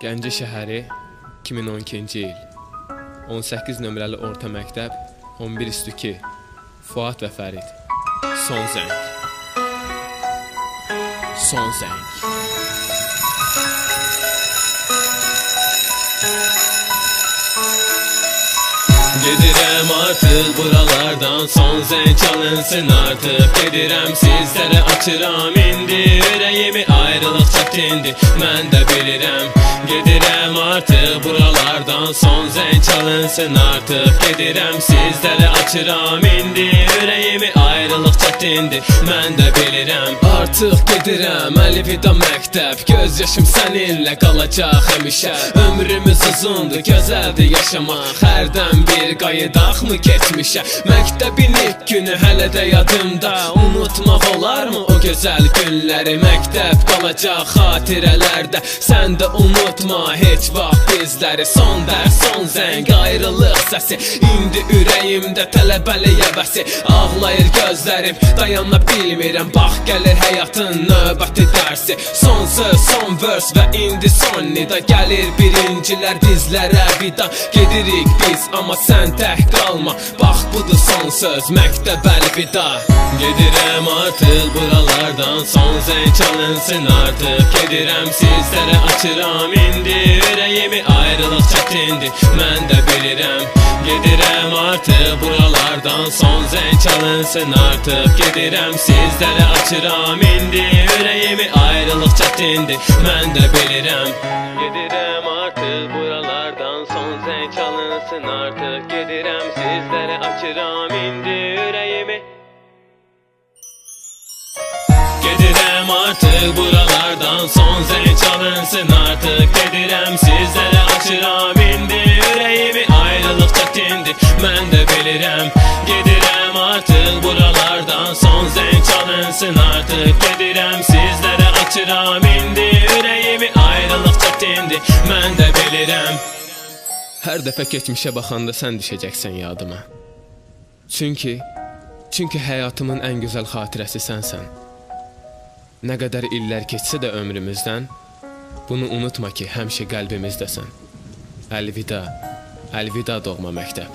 Gəncə şəhəri 2012-ci il 18 nömrəli orta məktəb 11-2 Fuad və Fərid. Son zəng. Son zəng. Gedirəm artıq buralardan, son zəng çalınsın artıq. Gedirəm sizlərə açıram indi, ürəyimi ayrılıq çətindir, mən də bilirəm. Gedirəm artıq buralardan, son zəng çalınsın artıq. Gedirəm sizlərə açıram indi, ürəyimi ayrılıq çətindir, mən də bilirəm. Artıq gedirəm, əlvida məktəb, göz yaşım səninlə qalacaq həmişə. Ömrümüz uzundur, gözəldir yaşamaq, hərdən bir qayıdaqmı keçmişə. Məktəbin ilk günü hələ də yadımda, unutmaq olarmı o gözəl günləri? Məktəb qalacaq xatirələrdə, sən də unutma heç vaxt bizləri. Son dərs, son zəng, ayrılıq səsi, indi ürəyimdə tələbəli yəbəsi. Ağlayır gözlərim, dayana bilmirəm, bax gəlir həyatın növbəti dərsi. Son söz, son vers və indi son nida, gəlir birincilər dizlərə vida. Gedirik biz, amma sən tək qalma, bax budur son söz, məktəb əlvida. Gedirəm artıq buralardan, son zəng çalınsın artıq. Gedirəm sizlərə açıram indi, ürəyimi ayrılıq çətindir, mən də bilirəm. Gedirəm artıq buralardan, son zəng çalınsın artıq. Gedirəm sizlərə açıram indi, ürəyimi ayrılıq çətindir, mən də bilirəm. Gedirəm artıq buralardan, son zəng çalınsın artıq. Gedirəm sizlərə açıram indi, ürəyimi. Gedirəm artıq buralardan, son zəng çalınsın artıq. Gedirəm sizlərə açıram indi, ürəyimi ayrılıq çətindir, mən də bilirəm. Gedirəm artıq buralardan, son zəng çalınsın artıq. Gedirəm sizlərə açıram indi, ürəyimi ayrılıq çətindir, mən də bilirəm. Hər dəfə keçmişə baxanda sən düşəcəksən yadıma. Çünki həyatımın ən gözəl xatirəsi sənsən. Nə qədər illər keçsə də ömrümüzdən, bunu unutma ki, həmişə qəlbimizdəsən. Əlvida, əlvida doğma məktəb.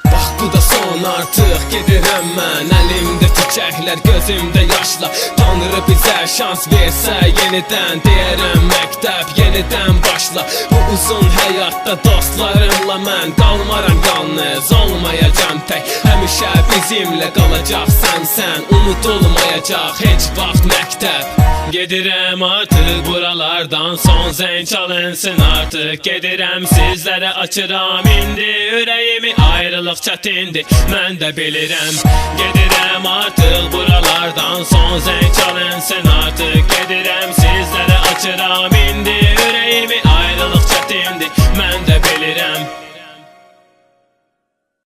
Bax bu da son artıq, gedirəm mən, əlimdə çiçəklər, gözümdə yaşla. Tanrı bizə şans versə yenidən, deyərəm məktəb yenidən başla. Bu uzun həyatda dostlarımla mən qalmaram yalnız, olmayacam tək. Həmişə bizimlə qalacaqsan sən, unudulmayacaq heç vaxt məktəb. Gedirəm artıq buralardan, son zəng çalınsın artıq. Gedirəm sizlərə açıram indi, ürəyimi ayrılıq çətindir, mən də bilirəm. Gedirəm artıq buralardan, son zəng çalınsın artıq. Gedirəm sizlərə açıram indi,